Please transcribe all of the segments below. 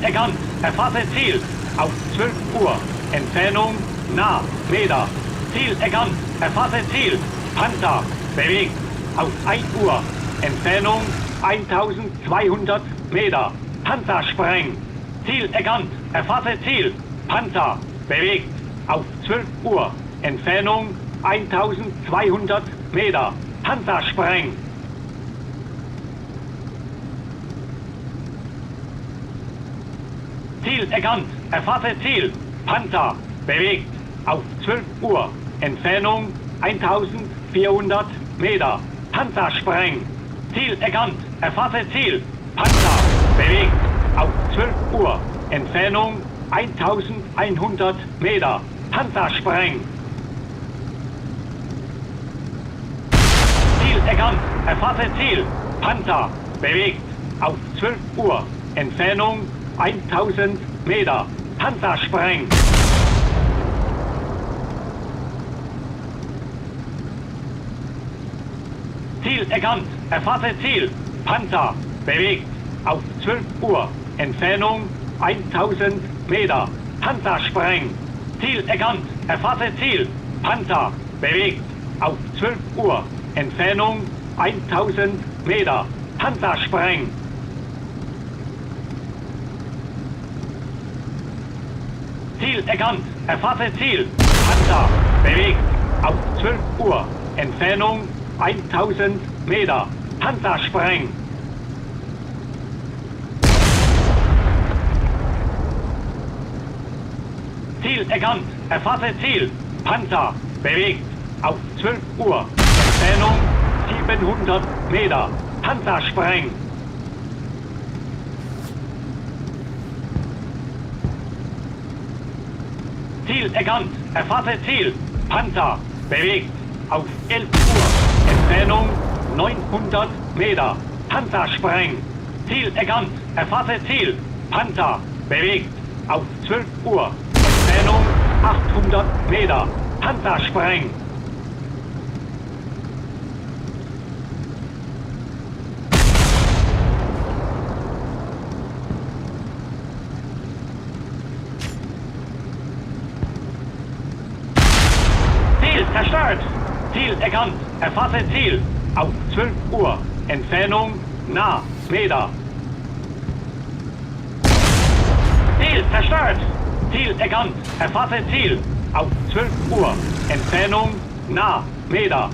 erkannt. Erfasse Ziel. Auf 12 Uhr. Entfernung nah. Meter. Ziel erkannt. Erfasse Ziel. Panzer. Bewegt. Auf 1 Uhr. Entfernung 1200 Meter. Panzer sprengt. Ziel erkannt. Erfasse Ziel. Panzer. Bewegt. Auf 12 Uhr. Entfernung 1200 Meter. Panzer sprengt. Ziel erkannt. Erfasse Ziel. Panzer. Bewegt. Auf 12 Uhr. Entfernung 1400 Meter. Panzer sprengt. Ziel erkannt. Erfasse Ziel. Panzer. Bewegt. Auf 12 Uhr. Entfernung 1100 Meter. Panzer sprengt. Ziel erkannt. Erfasse Ziel. Panzer. Bewegt. Auf 12 Uhr. Entfernung 1000 Meter. Panzer sprengt. Ziel erkannt. Erfasse Ziel. Panzer. Bewegt. Auf 12 Uhr. Entfernung 1000 Meter. Panzer sprengt. Ziel erkannt. Erfasse Ziel. Panzer. Bewegt. Auf 12 Uhr. Entfernung 1000 Meter. Panzer sprengt. Ziel erkannt. Erfasse Ziel. Panzer. Bewegt. Auf 12 Uhr. Entfernung 1000 Meter. Panzer sprengt. Ziel erkannt. Erfasse Ziel. Panzer. Bewegt. Auf 12 Uhr. Entfernung 700 Meter. Panzer sprengt. Ziel erkannt. Erfasse Ziel. Panzer. Bewegt. Auf 11 Uhr. Entfernung 900 Meter. Panzer sprengt. Ziel erkannt. Erfasse Ziel. Panzer. Bewegt. Auf 12 Uhr. Entfernung 800 Meter. Panzer sprengt. Ziel zerstört. Ziel erkannt. Erfasse Ziel. Auf 12 Uhr. Entfernung nah. Meter. Ziel zerstört. Ziel erkannt. Erfasse Ziel. Auf 12 Uhr. Entfernung nah. Meter.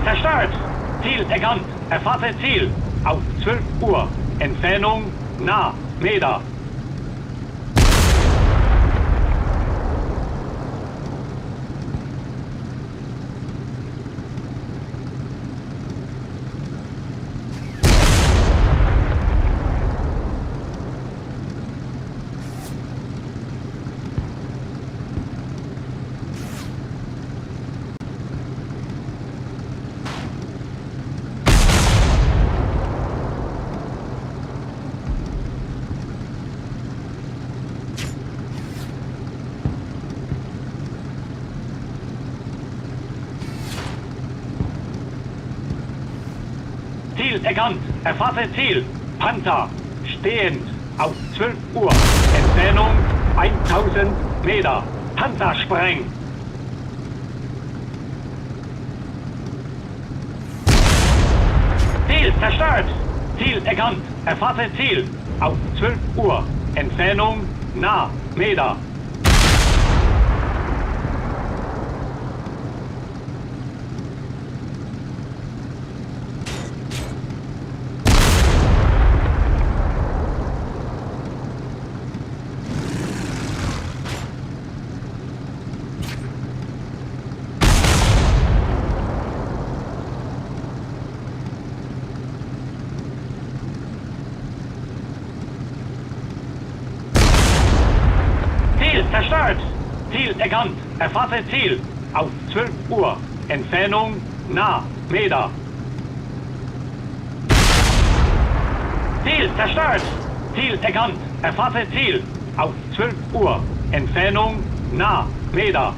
Zerstört. Ziel erkannt. Erfasse Ziel. Auf 12 Uhr. Entfernung nah. Meter. Ziel erkannt. Erfasse Ziel. Panzer. Stehend. Auf 12 Uhr. Entfernung 1000 Meter. Panzer sprengt. Ziel zerstört. Ziel erkannt. Erfasse Ziel. Auf 12 Uhr. Entfernung nah. Meter. erkannt. Erfasse Ziel. Auf 12 Uhr. Entfernung nah. Meter. Ziel zerstört. Ziel erkannt. Erfasse Ziel. Auf 12 Uhr. Entfernung nah. Meter.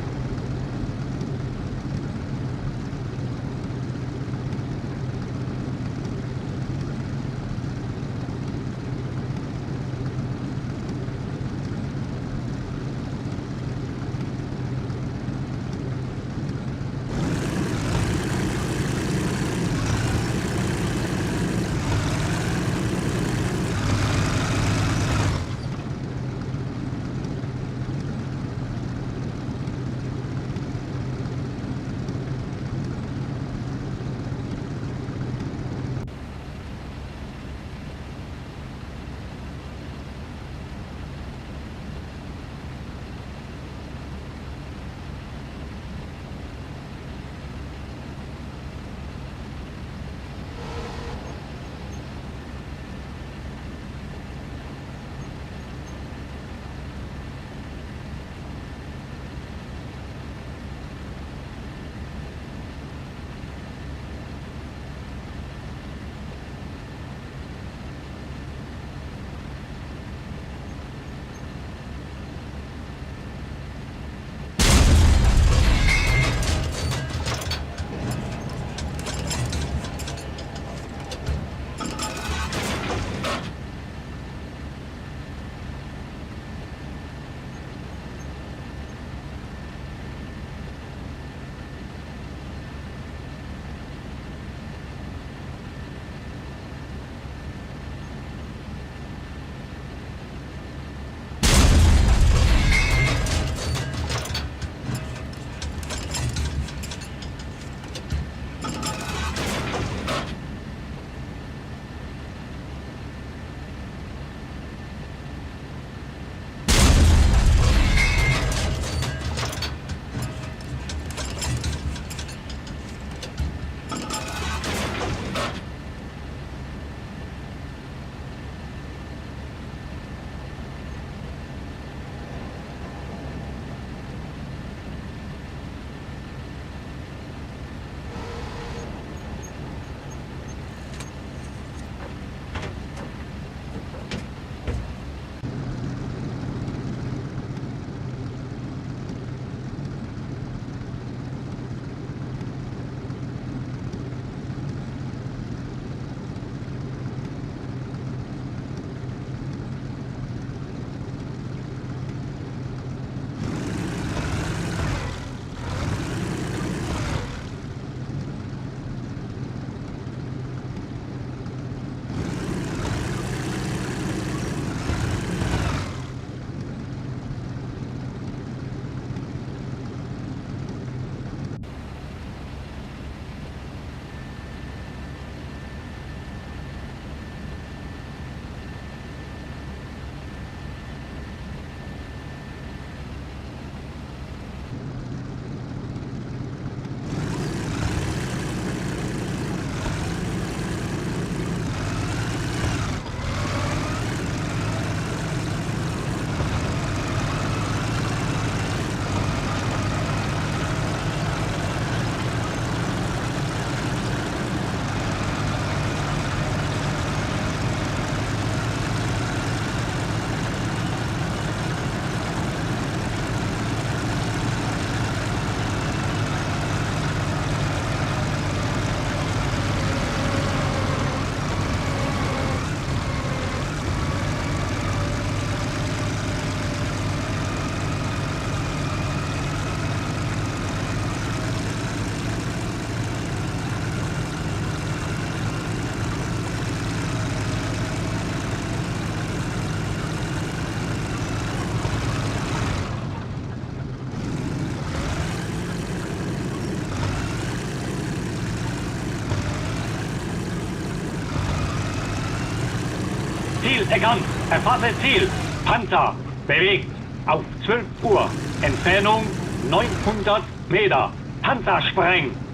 Ziel erkannt. Erfasse Ziel. Panzer. Bewegt. Auf 12 Uhr. Entfernung 900 Meter. Panzer sprengen.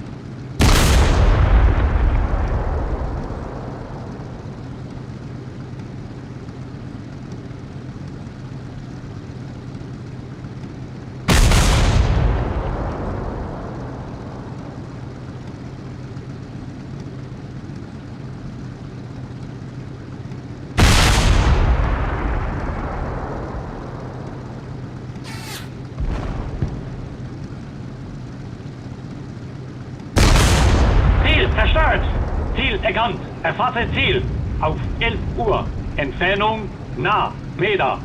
zerstört. Ziel erkannt. Erfasse Ziel. Auf 11 Uhr. Entfernung nah. Meter.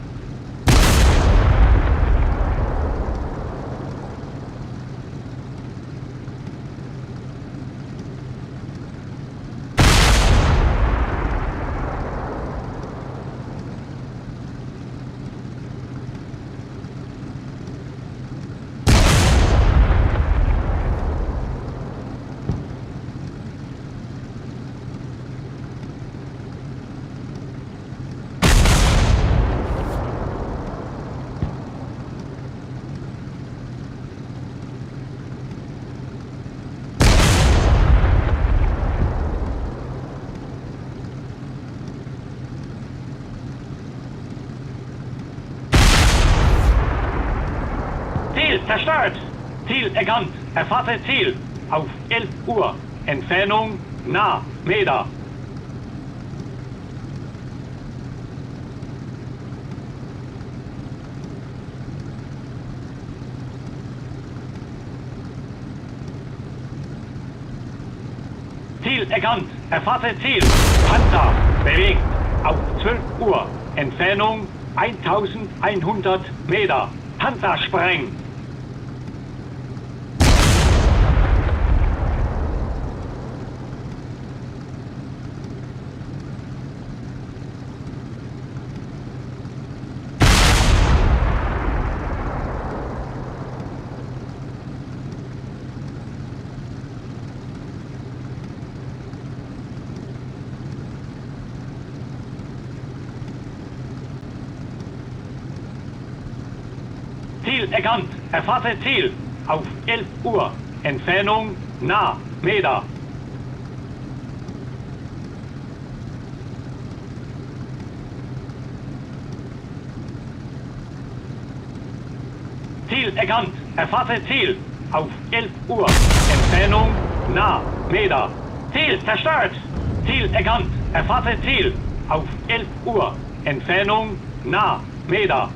Ziel zerstört. Ziel erkannt. Erfasse Ziel. Auf 11 Uhr. Entfernung nah. Meter. Ziel erkannt. Erfasse Ziel. Panzer. Bewegt. Auf 12 Uhr. Entfernung 1100 Meter. Panzer sprengen. Ziel erkannt. Erfasse Ziel. Auf 11 Uhr. Entfernung nah. Meter. Ziel erkannt. Erfasse Ziel. Auf 11 Uhr. Entfernung nah. Meter. Ziel zerstört. Ziel erkannt. Erfasse Ziel. Auf 11 Uhr. Entfernung nah. Meter.